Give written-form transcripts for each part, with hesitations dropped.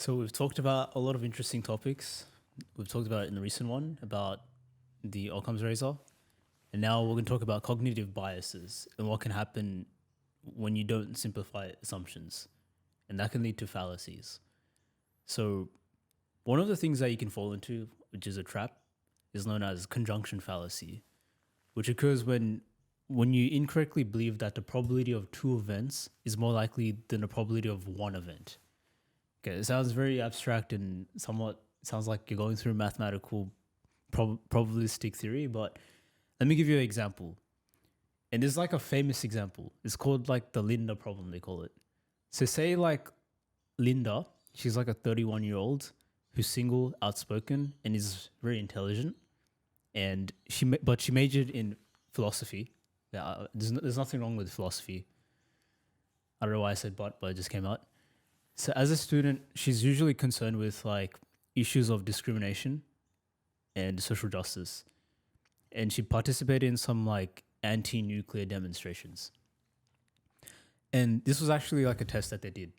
So we've talked about a lot of interesting topics. We've talked about it in the recent one about the Occam's razor. And now we're going to talk about cognitive biases and what can happen when you don't simplify assumptions. And that can lead to fallacies. So one of the things that you can fall into, which is a trap, is known as conjunction fallacy, which occurs when you incorrectly believe that the probability of two events is more likely than the probability of one event. Okay, it sounds very abstract and somewhat sounds like you're going through mathematical probabilistic theory, but let me give you an example. And this is like a famous example. It's called like the Linda problem, they call it. So say like Linda, she's like a 31-year-old who's single, outspoken, and is very intelligent. And but she majored in philosophy. Yeah, there's nothing wrong with philosophy. I don't know why I said but it just came out. So as a student, she's usually concerned with like issues of discrimination and social justice. And she participated in some like anti-nuclear demonstrations. And this was actually like a test that they did.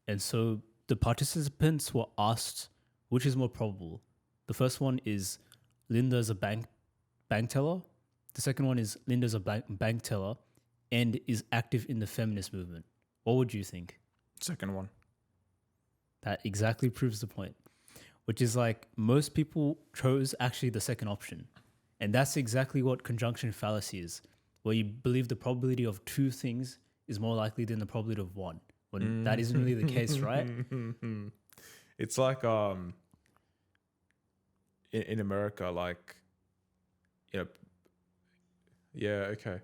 And so the participants were asked which is more probable. The first one is Linda's a bank teller. The second one is Linda's a bank teller and is active in the feminist movement. What would you think? Second one. That exactly proves the point, which is like most people chose actually the second option. And that's exactly what conjunction fallacy is, where you believe the probability of two things is more likely than the probability of one, when that isn't really the case, right? It's like in America, like, yeah, okay.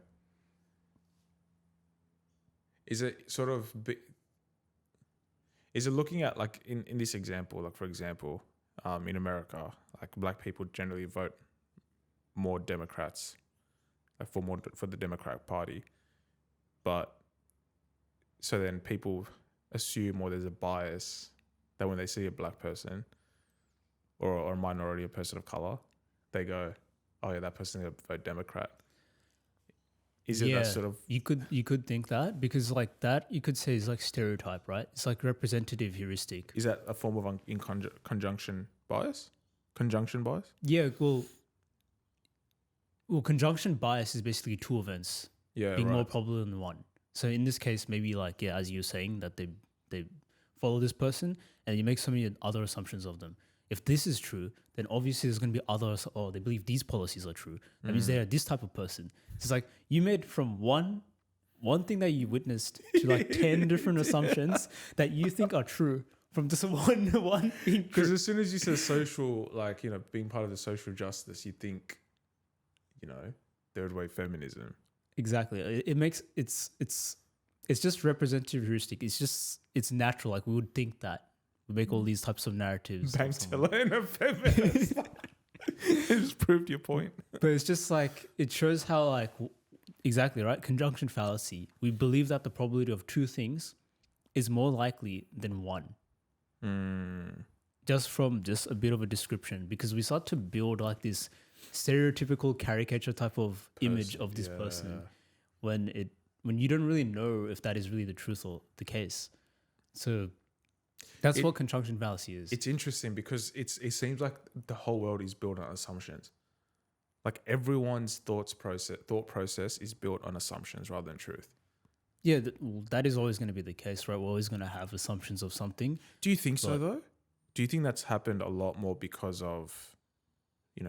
Is it sort of is it looking at like in this example, like for example, in America, like black people generally vote more Democrats, like for the Democratic Party, but so then people assume or there's a bias that when they see a black person or a minority, a person of color, they go, oh yeah, that person's gonna vote Democrat. Is it that sort of... You could think that, because like that you could say is like stereotype, right? It's like representative heuristic. Is that a form of conjunction bias? Conjunction bias? Yeah, well, conjunction bias is basically two events being more probable than one. So in this case, maybe like, yeah, as you're saying, that they follow this person and you make so many other assumptions of them. If this is true, then obviously there's going to be others, or they believe these policies are true. That means they are this type of person. It's like you made from one thing that you witnessed to like 10 different assumptions that you think are true from just one being true. Because as soon as you say social, like, being part of the social justice, you think, third wave feminism. Exactly. It makes it's just representative heuristic. It's natural. Like we would think that. We make all these types of narratives. Bank teller and a feminist. It just proved your point. But it's just like, it shows how like, exactly, right? Conjunction fallacy. We believe that the probability of two things is more likely than one. Just from just a bit of a description, because we start to build like this stereotypical caricature type of image of this person when you don't really know if that is really the truth or the case. So that's what conjunction fallacy is. It's interesting because it seems like the whole world is built on assumptions. Like everyone's thought process is built on assumptions rather than truth. Yeah, that is always going to be the case, right? We're always going to have assumptions of something. Do you think so though? Do you think that's happened a lot more because of,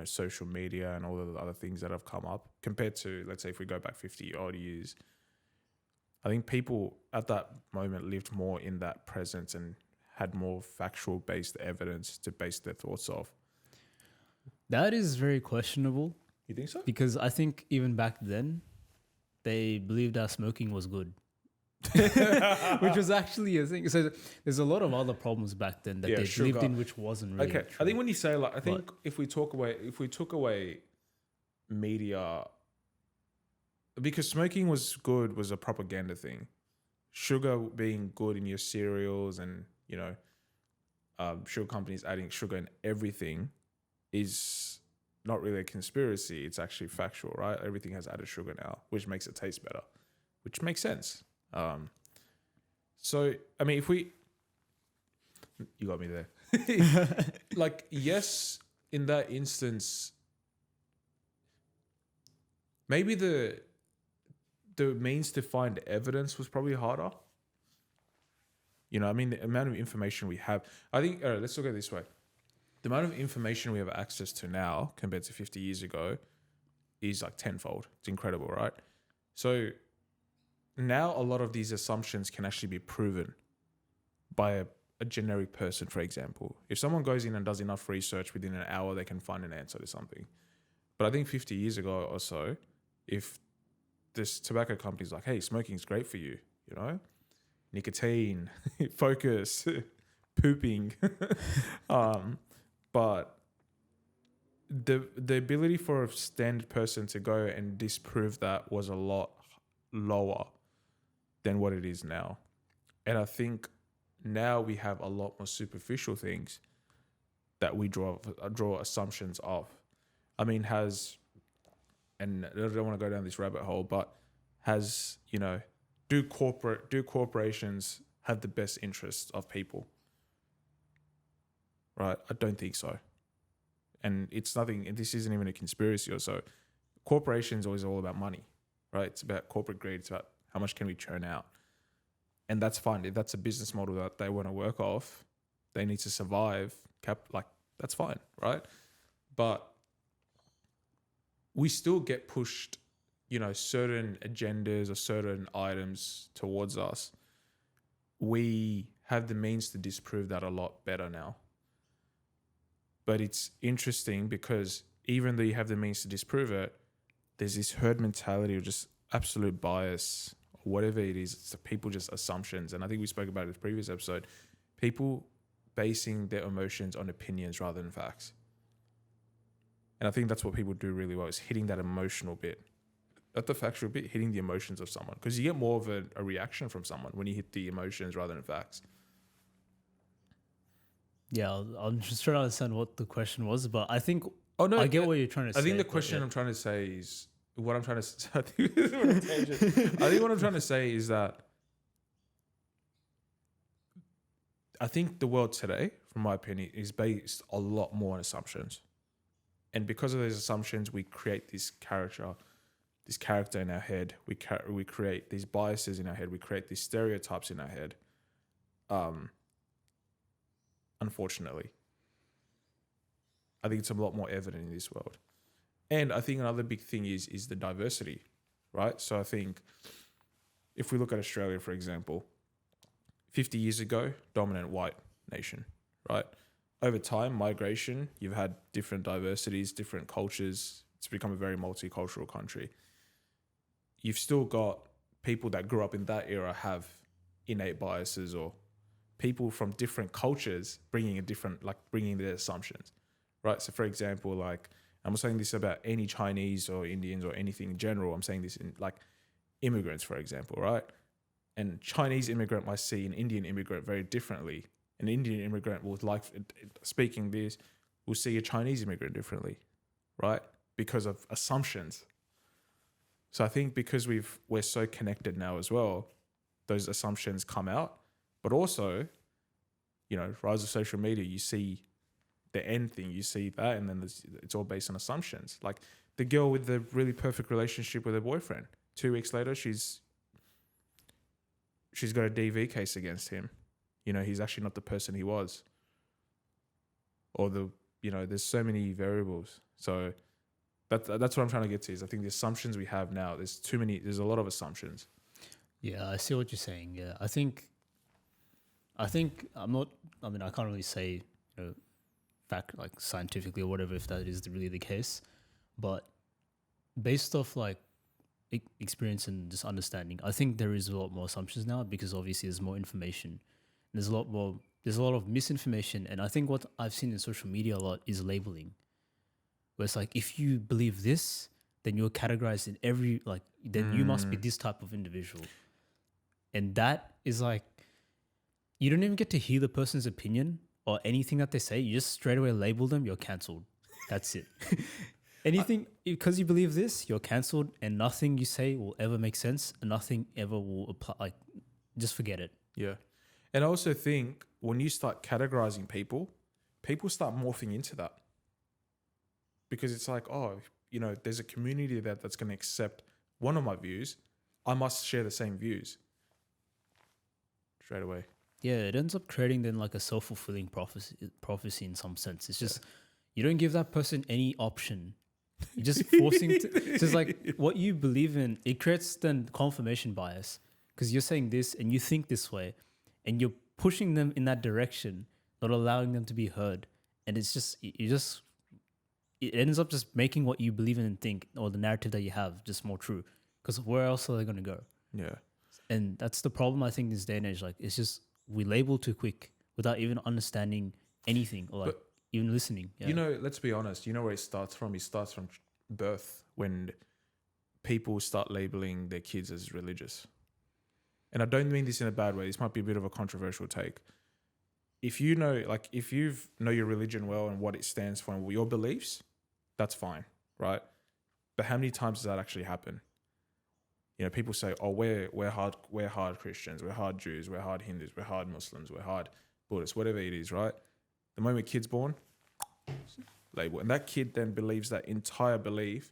social media and all of the other things that have come up compared to, let's say, if we go back 50 odd years? I think people at that moment lived more in that presence and had more factual based evidence to base their thoughts off. That is very questionable. You think so? Because I think even back then, they believed that smoking was good. Which was actually a thing. So there's a lot of other problems back then that they believed in, which wasn't really true. I think when you say like, I think if we took away media, because smoking was good was a propaganda thing. Sugar being good in your cereals and sugar companies adding sugar in everything is not really a conspiracy. It's actually factual, right? Everything has added sugar now, which makes it taste better, which makes sense. So, I mean, You got me there. Like, yes, in that instance, maybe the means to find evidence was probably harder. You know, I mean, the amount of information we have. I think, all right, let's look at it this way. The amount of information we have access to now compared to 50 years ago is like tenfold. It's incredible, right? So now a lot of these assumptions can actually be proven by a generic person, for example. If someone goes in and does enough research, within an hour, they can find an answer to something. But I think 50 years ago or so, if this tobacco company's like, hey, smoking's great for you, you know, nicotine, focus, pooping, but the ability for a standard person to go and disprove that was a lot lower than what it is now. And I think now we have a lot more superficial things that we draw assumptions of. I mean, and I don't want to go down this rabbit hole, but do corporations have the best interests of people? Right? I don't think so. And it's nothing, this isn't even a conspiracy or so. Corporations are always all about money, right? It's about corporate greed. It's about how much can we churn out. And that's fine. If that's a business model that they want to work off, they need to survive, that's fine, right? But we still get pushed, certain agendas or certain items towards us. We have the means to disprove that a lot better now. But it's interesting because even though you have the means to disprove it, there's this herd mentality of just absolute bias, or whatever it is. It's people just assumptions. And I think we spoke about it in the previous episode. People basing their emotions on opinions rather than facts. And I think that's what people do really well, is hitting that emotional bit. Not the factual bit, hitting the emotions of someone. Because you get more of a reaction from someone when you hit the emotions rather than facts. Yeah, I'm just trying to understand what the question was, but I think I get what you're trying to say. I think the question I'm trying to say is what I'm trying to. I think what I'm trying to say is that I think the world today, from my opinion, is based a lot more on assumptions, and because of those assumptions, we create this character in our head. We create these biases in our head. We create these stereotypes in our head. Unfortunately, I think it's a lot more evident in this world. And I think another big thing is the diversity, right? So I think if we look at Australia, for example, 50 years ago, dominant white nation, right? Over time, migration, you've had different diversities, different cultures. It's become a very multicultural country. You've still got people that grew up in that era have innate biases, or people from different cultures bringing their assumptions, right? So for example, I'm not saying this about any Chinese or Indians or anything in general. I'm saying this in immigrants, for example, right? And Chinese immigrant might see an Indian immigrant very differently. An Indian immigrant will see a Chinese immigrant differently, right? Because of assumptions. So I think because we're so connected now as well, those assumptions come out. But also, rise of social media, you see the end thing, you see that, and then it's all based on assumptions. Like the girl with the really perfect relationship with her boyfriend, 2 weeks later, she's got a DV case against him. He's actually not the person he was. Or there's so many variables. So that's what I'm trying to get to, is I think the assumptions we have now, there's a lot of assumptions. Yeah, I see what you're saying. Yeah, I think I can't really say, fact, scientifically or whatever, if that is really the case, but based off experience and just understanding, I think there is a lot more assumptions now because obviously there's more information. There's a lot of misinformation, and I think what I've seen in social media a lot is labeling, where it's if you believe this, then you're categorized in then you must be this type of individual, and that is you don't even get to hear the person's opinion or anything that they say. You just straight away label them. You're cancelled. That's it. Anything, because you believe this, you're cancelled, and nothing you say will ever make sense, and nothing ever will apply. Just forget it. Yeah. And I also think when you start categorizing people, people start morphing into that. Because it's like, oh, you know, there's a community that's going to accept one of my views. I must share the same views. Straight away. Yeah, it ends up creating then like a self-fulfilling prophecy in some sense. It's just you don't give that person any option. You're just forcing it's just like what you believe in. It creates then confirmation bias because you're saying this and you think this way, and you're pushing them in that direction, not allowing them to be heard. And it's just it ends up just making what you believe in and think, or the narrative that you have, just more true. Because where else are they going to go? Yeah. And that's the problem, I think, in this day and age. Like, it's just we label too quick without even understanding anything or like even listening. Yeah. You know, let's be honest. You know where it starts from? It starts from birth when people start labeling their kids as religious. And I don't mean this in a bad way. This might be a bit of a controversial take. If you know, like, if you know your religion well and what it stands for and your beliefs, that's fine, right? But how many times does that actually happen? You know, people say, "Oh, we're hard Christians, we're hard Jews, we're hard Hindus, we're hard Muslims, we're hard Buddhists, whatever it is," right? The moment a kid's born, label, and that kid then believes that entire belief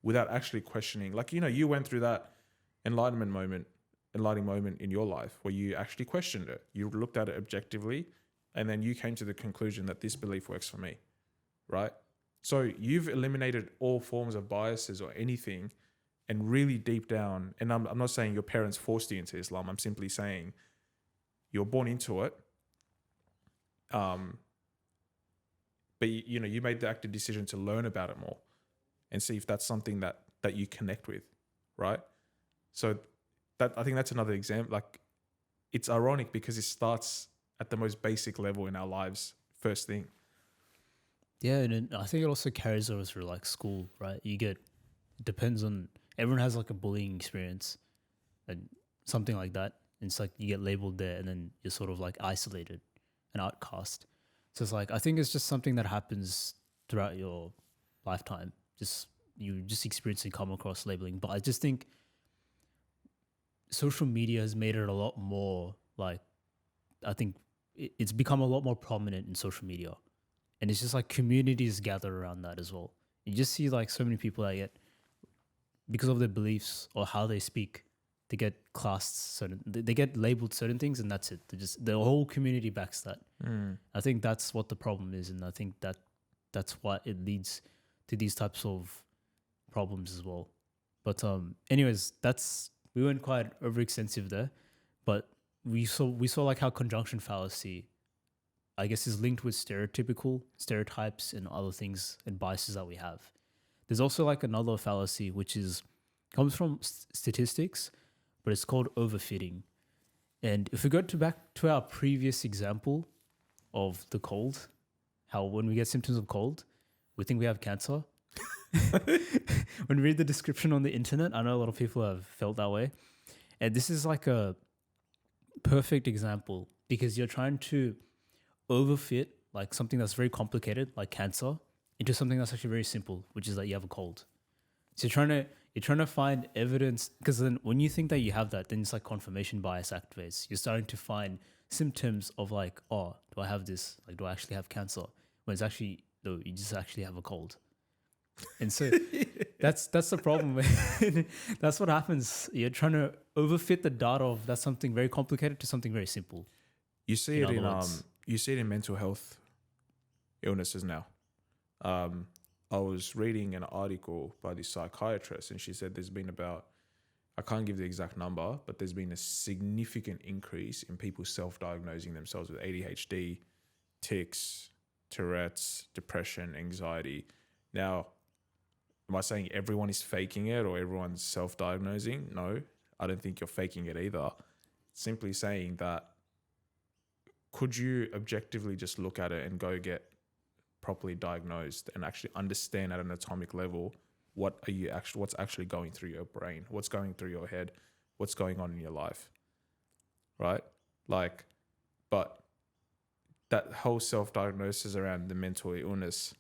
without actually questioning. Like, you know, you went through that enlightening moment in your life where you actually questioned it. You looked at it objectively, and then you came to the conclusion that this belief works for me, right? So you've eliminated all forms of biases or anything. And really deep down, and I'm not saying your parents forced you into Islam. I'm simply saying you're born into it. But you know, you made the active decision to learn about it more and see if that's something that you connect with, right? So that, I think that's another example. Like, it's ironic because it starts at the most basic level in our lives, first thing. Yeah, and I think it also carries over through like school, right? It depends on, everyone has like a bullying experience and something like that. And it's like you get labeled there and then you're sort of like isolated and outcast. So it's like, I think it's just something that happens throughout your lifetime. You just experience and come across labeling. But I just think social media has made it a lot more like, I think it's become a lot more prominent in social media. And it's just like communities gather around that as well. You just see like so many people that get, because of their beliefs or how they speak, they get classed they get labeled certain things, and that's it. The whole community backs that. I think that's what the problem is, and I think that's what it leads to these types of problems as well. But anyways, we went quite overextensive there, but we saw like how conjunction fallacy, I guess, is linked with stereotypes and other things and biases that we have. There's also like another fallacy which comes from statistics, but it's called overfitting. And if we go back to our previous example of the cold, how when we get symptoms of cold, we think we have cancer. When we read the description on the internet, I know a lot of people have felt that way. And this is like a perfect example because you're trying to overfit like something that's very complicated, like cancer, into something that's actually very simple, which is that you have a cold. So you're trying to find evidence, because then when you think that you have that, then it's like confirmation bias activates. You're starting to find symptoms of like, oh, do I have this? Like, do I actually have cancer? When it's actually, no, you just actually have a cold. And so that's the problem. That's what happens. You're trying to overfit the data of that's something very complicated to something very simple. You see it in mental health illnesses now. I was reading an article by this psychiatrist, and she said there's been I can't give the exact number, but there's been a significant increase in people self-diagnosing themselves with ADHD, tics, Tourette's, depression, anxiety. Now, am I saying everyone is faking it or everyone's self-diagnosing? No, I don't think you're faking it either. Simply saying that, could you objectively just look at it and go get properly diagnosed and actually understand at an atomic level what's actually going through your brain, what's going through your head, what's going on in your life, right? Like, but that whole self-diagnosis around the mental illness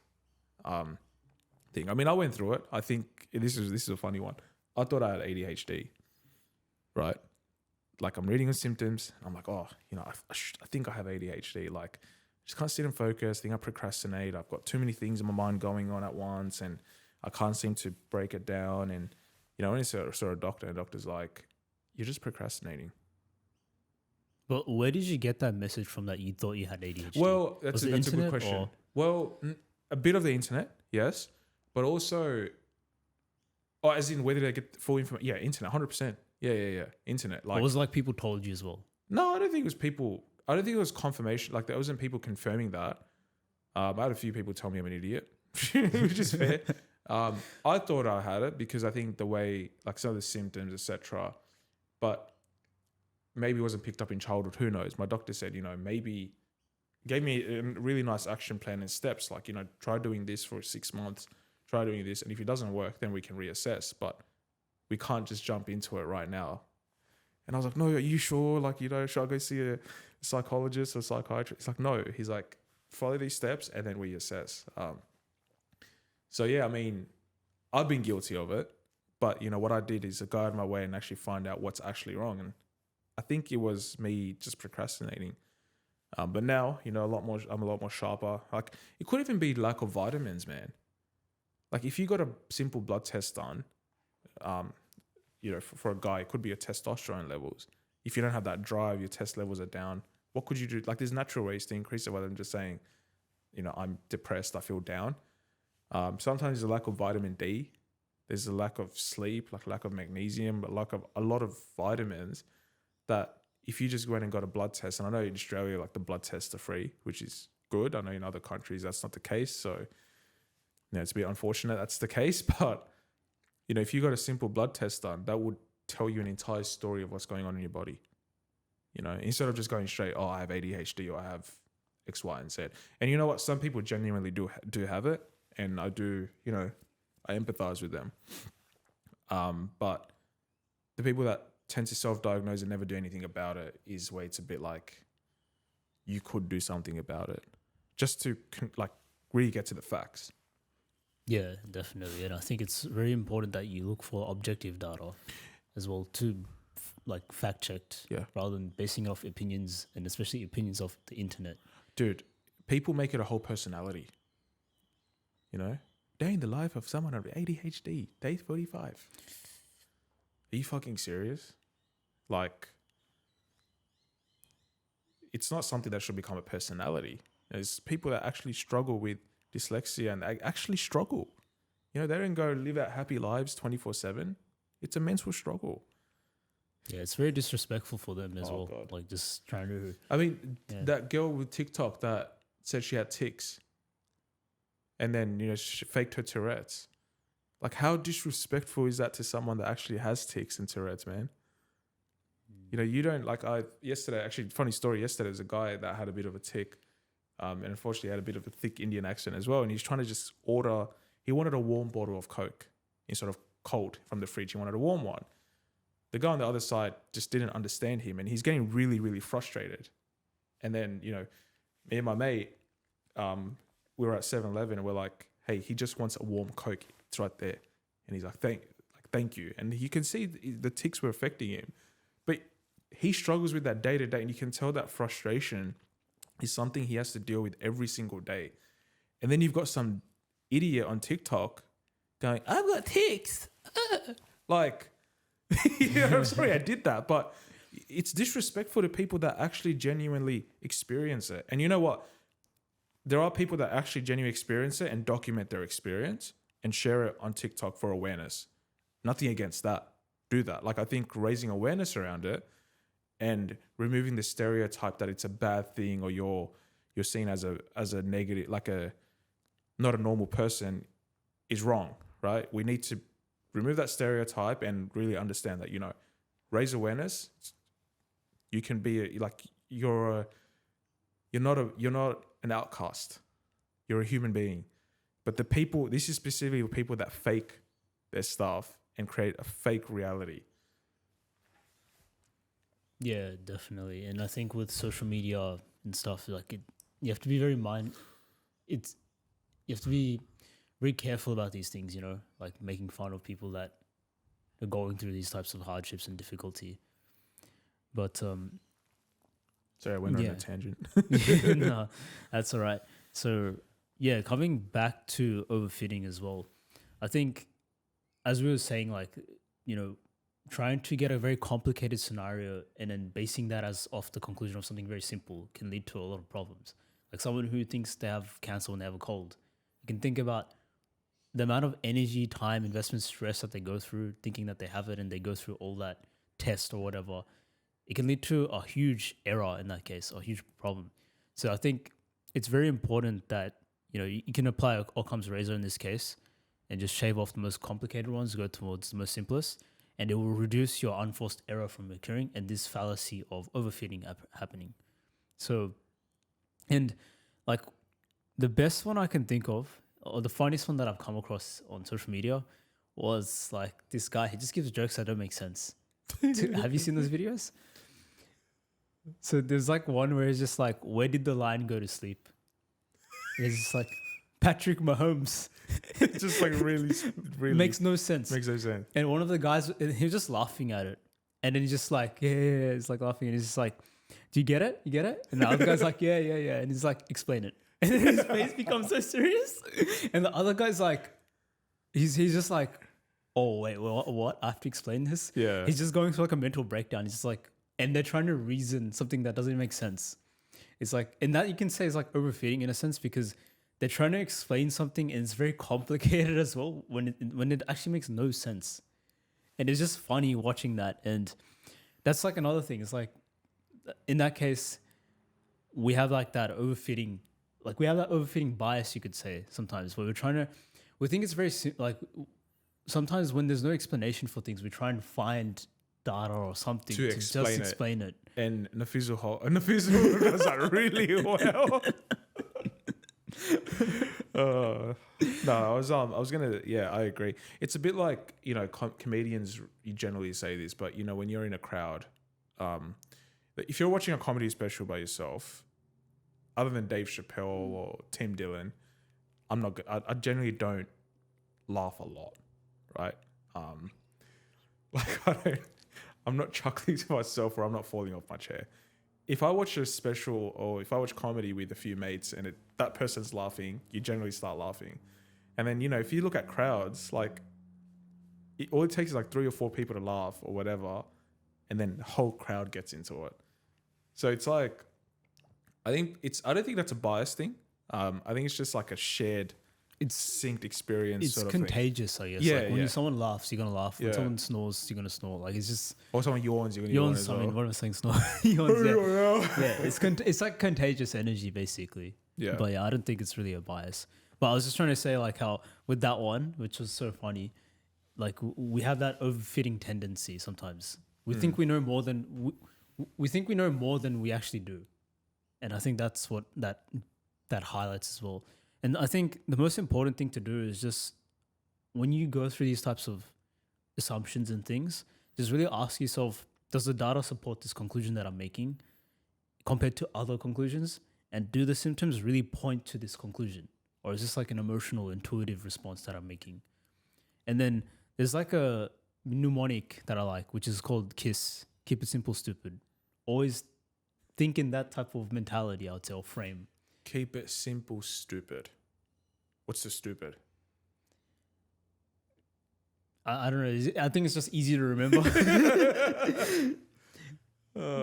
thing. I mean, I went through it. I think this is a funny one. I thought I had ADHD, right? like I'm reading the symptoms. And I'm like, oh, I think I have ADHD. Like, just can't sit and focus. I think I procrastinate. I've got too many things in my mind going on at once, and I can't seem to break it down. And when I saw a doctor, and the doctor's like, you're just procrastinating. But where did you get that message from that you thought you had ADHD? Well, that's a good question. Or? Well, a bit of the internet, yes, but also, as in whether they get full information. Yeah, internet, 100%. Yeah. Internet. Like, Or was it like people told you as well? No, I don't think it was people. I don't think it was confirmation. Like, there wasn't people confirming that. I had a few people tell me I'm an idiot, which is fair. I thought I had it because I think the way, like, some of the symptoms, etc. But maybe it wasn't picked up in childhood. Who knows? My doctor said, maybe gave me a really nice action plan and steps. Like, try doing this for 6 months. Try doing this, and if it doesn't work, then we can reassess. But we can't just jump into it right now. And I was like, no, are you sure? Like, should I go see a psychologist or psychiatrist? He's like, no. He's like, follow these steps and then we assess. So yeah, I mean, I've been guilty of it, but what I did is I go out of my way and actually find out what's actually wrong. And I think it was me just procrastinating. But now, I'm a lot more sharper. Like, it could even be lack of vitamins, man. Like, if you got a simple blood test done, for a guy, it could be your testosterone levels. If you don't have that drive, your test levels are down. What could you do? Like, there's natural ways to increase it rather than just saying, I'm depressed, I feel down. Sometimes there's a lack of vitamin D. There's a lack of sleep, like lack of magnesium, but lack of a lot of vitamins that if you just went and got a blood test, and I know in Australia, like, the blood tests are free, which is good. I know in other countries that's not the case. So, it's a bit unfortunate that's the case. But, if you got a simple blood test done, that would tell you an entire story of what's going on in your body. Instead of just going straight, oh, I have ADHD or I have X, Y, and Z. And you know what? Some people genuinely do have it. And I do, I empathize with them. But the people that tend to self-diagnose and never do anything about it is where it's a bit like you could do something about it just to really get to the facts. Yeah, definitely. And I think it's very important that you look for objective data as well to fact checked, rather than basing it off opinions, and especially opinions of the internet. Dude, people make it a whole personality. Day in the life of someone with ADHD, day 45. Are you fucking serious? Like, it's not something that should become a personality. There's people that actually struggle with dyslexia and they actually struggle. They don't go live out happy lives 24/7. It's a mental struggle. Yeah, it's very disrespectful for them as well. God. Like, just trying to... I mean, that girl with TikTok that said she had tics and then, she faked her Tourette's. Like, how disrespectful is that to someone that actually has tics and Tourette's, man? You don't, yesterday, actually, funny story, yesterday there was a guy that had a bit of a tic, and unfortunately had a bit of a thick Indian accent as well, and he's trying to just he wanted a warm bottle of Coke instead of cold from the fridge. He wanted a warm one. The guy on the other side just didn't understand him, and he's getting really, really frustrated. And then, me and my mate, we were at 7-Eleven and we're like, hey, he just wants a warm Coke. It's right there. And he's like, thank you. And you can see the tics were affecting him. But he struggles with that day to day, and you can tell that frustration is something he has to deal with every single day. And then you've got some idiot on TikTok going, I've got tics. I'm sorry I did that, but it's disrespectful to people that actually genuinely experience it. And you know what? There are people that actually genuinely experience it and document their experience and share it on TikTok for awareness. Nothing against that. Do that. I think raising awareness around it and removing the stereotype that it's a bad thing or you're seen as a negative, not a normal person, is wrong, right? We need to remove that stereotype and really understand that, raise awareness. You can be you're not an outcast. You're a human being. But this is specifically people that fake their stuff and create a fake reality. Yeah, definitely. And I think with social media and stuff, you have to be you have to be very careful about these things, making fun of people that are going through these types of hardships and difficulty. But Sorry, I went on yeah. a tangent. No, that's all right. So yeah, coming back to overfitting as well, I think as we were saying, like, you know, trying to get a very complicated scenario and then basing that as off the conclusion of something very simple can lead to a lot of problems. Like someone who thinks they have cancer when they have a cold, you can think about the amount of energy, time, investment, stress that they go through thinking that they have it, and they go through all that test or whatever. It can lead to a huge error in that case, a huge problem. So I think it's very important that you can apply Occam's razor in this case and just shave off the most complicated ones, go towards the most simplest, and it will reduce your unforced error from occurring and this fallacy of overfitting happening. So, and like the best one I can think of, or the funniest one that I've come across on social media, was like this guy. He just gives jokes that don't make sense. Have you seen those videos? So there's like one where it's just like, where did the lion go to sleep? And it's just like, Patrick Mahomes. Just like really Makes no sense. makes no sense. And one of the guys, he was just laughing at it. And then he's just like, yeah. It's like laughing. And he's just like, do you get it? You get it? And the other guy's like, yeah. And he's like, explain it. And then his face becomes so serious. And the other guy's like, he's just like, oh, wait, what? I have to explain this? Yeah. He's just going through like a mental breakdown. He's just like, and they're trying to reason something that doesn't make sense. It's like, and that you can say is like overfitting in a sense, because they're trying to explain something and it's very complicated as well when it actually makes no sense. And it's just funny watching that. And that's like another thing. It's like, in that case, we have like that overfitting, bias, you could say, sometimes, where we think it's very, like, sometimes when there's no explanation for things, we try and find data or something to just explain it. And Nafizu does that really well. I was gonna, I agree. It's a bit like, comedians, you generally say this, but when you're in a crowd, if you're watching a comedy special by yourself, other than Dave Chappelle or Tim Dillon, I generally don't laugh a lot, right? I'm not chuckling to myself, or I'm not falling off my chair. If I watch a special, or if I watch comedy with a few mates and that person's laughing, you generally start laughing. And then, if you look at crowds, like, all it takes is like 3 or 4 people to laugh or whatever, and then the whole crowd gets into it. So it's like, I don't think that's a bias thing. I think it's just like a shared, synced experience. It's sort of contagious, thing. I guess. Yeah, like when someone laughs, you're gonna laugh. When someone snores, you're gonna snore. Like, it's just. Or someone yawns, you're gonna yawn as well. I mean, what am I saying? Snore. Yawns, it's like contagious energy, basically. Yeah. But yeah, I don't think it's really a bias. But I was just trying to say, like, how with that one, which was so funny, like, we have that overfitting tendency sometimes. We think we know more than we think we know more than we actually do, and I think that's what that highlights as well. And I think the most important thing to do is just, when you go through these types of assumptions and things, just really ask yourself, does the data support this conclusion that I'm making compared to other conclusions? And do the symptoms really point to this conclusion? Or is this like an emotional, intuitive response that I'm making? And then there's like a mnemonic that I like, which is called KISS, keep it simple, stupid. Always think in that type of mentality, I would say, or frame. Keep it simple, stupid. What's the stupid? I don't know. I think it's just easy to remember.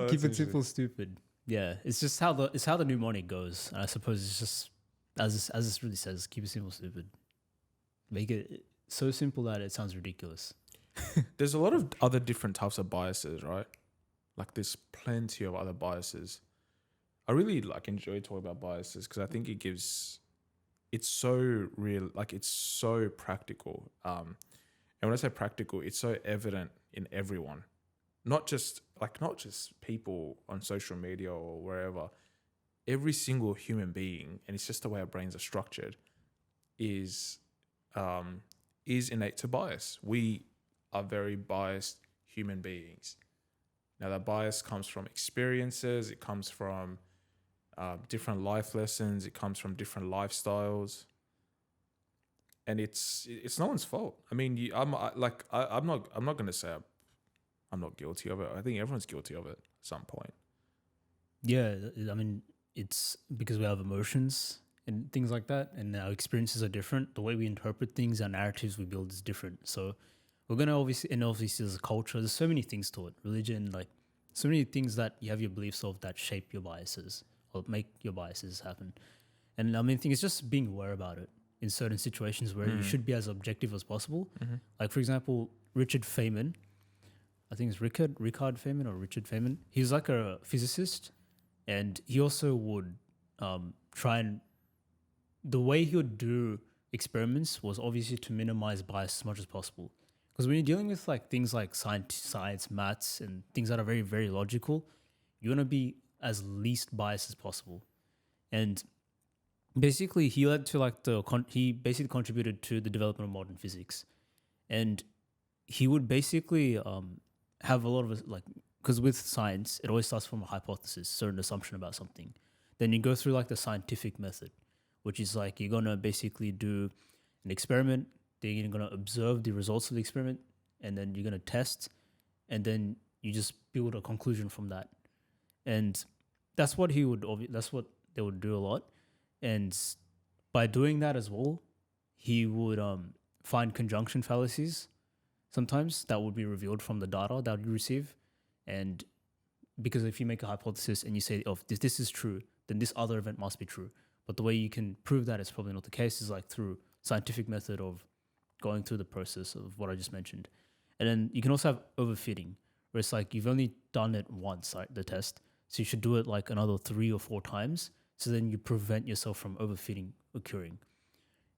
Keep it simple, stupid. Yeah, it's just how the mnemonic goes. And I suppose it's just as this really says, keep it simple, stupid. Make it so simple that it sounds ridiculous. There's a lot of other different types of biases, right? Like, there's plenty of other biases. I really enjoy talking about biases because I think it's so real, like, it's so practical. And when I say practical, it's so evident in everyone, not just people on social media or wherever. Every single human being, and it's just the way our brains are structured, is innate to bias. We are very biased human beings. Now, that bias comes from experiences. It comes from different life lessons. It comes from different lifestyles, and it's no one's fault. I mean, I'm not going to say I'm not guilty of it. I think everyone's guilty of it. some point. Yeah, I mean, it's because we have emotions and things like that, and our experiences are different. The way we interpret things, our narratives we build is different. So we're gonna obviously there's a culture. There's so many things to it, religion, like so many things that you have your beliefs of that shape your biases or make your biases happen. And I mean, the thing is just being aware about it in certain situations where you should be as objective as possible. Like for example, Richard Feynman, I think it's Richard Feynman or Richard Feynman. He's like a physicist, and he also would try and the way he would do experiments was obviously to minimize bias as much as possible. Because when you're dealing with like things like science, maths, and things that are very, very logical, you want to be as least biased as possible. And basically, he led to like he basically contributed to the development of modern physics, and he would basically have a lot of like, because with science, it always starts from a hypothesis, certain assumption about something. Then you go through like the scientific method, which is like you're gonna basically do an experiment, then you're gonna observe the results of the experiment, and then you're gonna test, and then you just build a conclusion from that. And that's what that's what they would do a lot. And by doing that as well, he would find conjunction fallacies sometimes that would be revealed from the data that you receive. And because if you make a hypothesis and you say, oh, this is true, then this other event must be true. But the way you can prove that it's probably not the case is like through scientific method of going through the process of what I just mentioned. And then you can also have overfitting, where it's like you've only done it once, right, the test. So you should do it like another 3 or 4 times. So then you prevent yourself from overfitting occurring.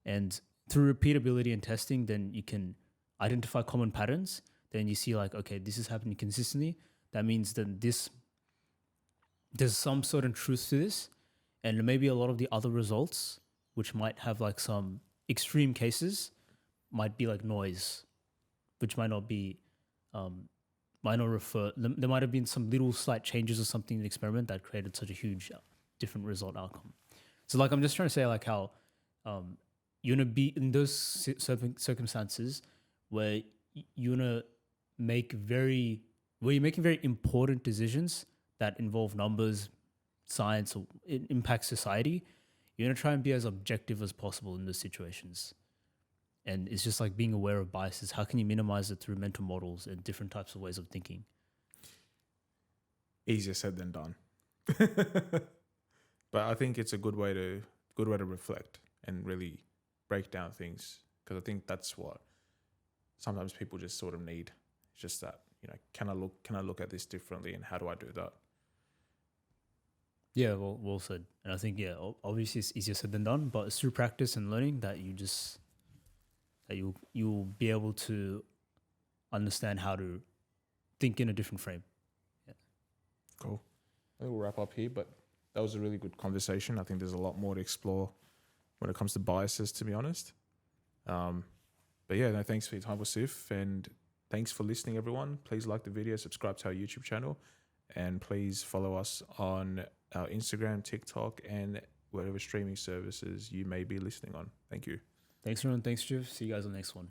And through repeatability and testing, then you can identify common patterns. Then you see like, okay, this is happening consistently. That means that there's some certain truth to this. And maybe a lot of the other results, which might have like some extreme cases, might be like noise, which might not be, might not refer, there might have been some little slight changes or something in the experiment that created such a huge different result outcome. So like, I'm just trying to say like how you want to be in those circumstances where you want to make where you're making very important decisions that involve numbers, science, or it impacts society. You're going to try and be as objective as possible in those situations. And it's just like being aware of biases. How can you minimize it through mental models and different types of ways of thinking? Easier said than done. But I think it's a good way to reflect and really break down things, because I think that's what sometimes people just sort of need. It's just that, can I look at this differently, and how do I do that? Yeah, well said. And I think, yeah, obviously it's easier said than done, but it's through practice and learning that you'll be able to understand how to think in a different frame. Yeah. Cool. I think we'll wrap up here, but that was a really good conversation. I think there's a lot more to explore when it comes to biases, to be honest. But yeah, no, thanks for your time, Wasif, and thanks for listening, everyone. Please like the video, subscribe to our YouTube channel, and please follow us on our Instagram, TikTok, and whatever streaming services you may be listening on. Thank you. Thanks, everyone. Thanks, Jeff. See you guys on the next one.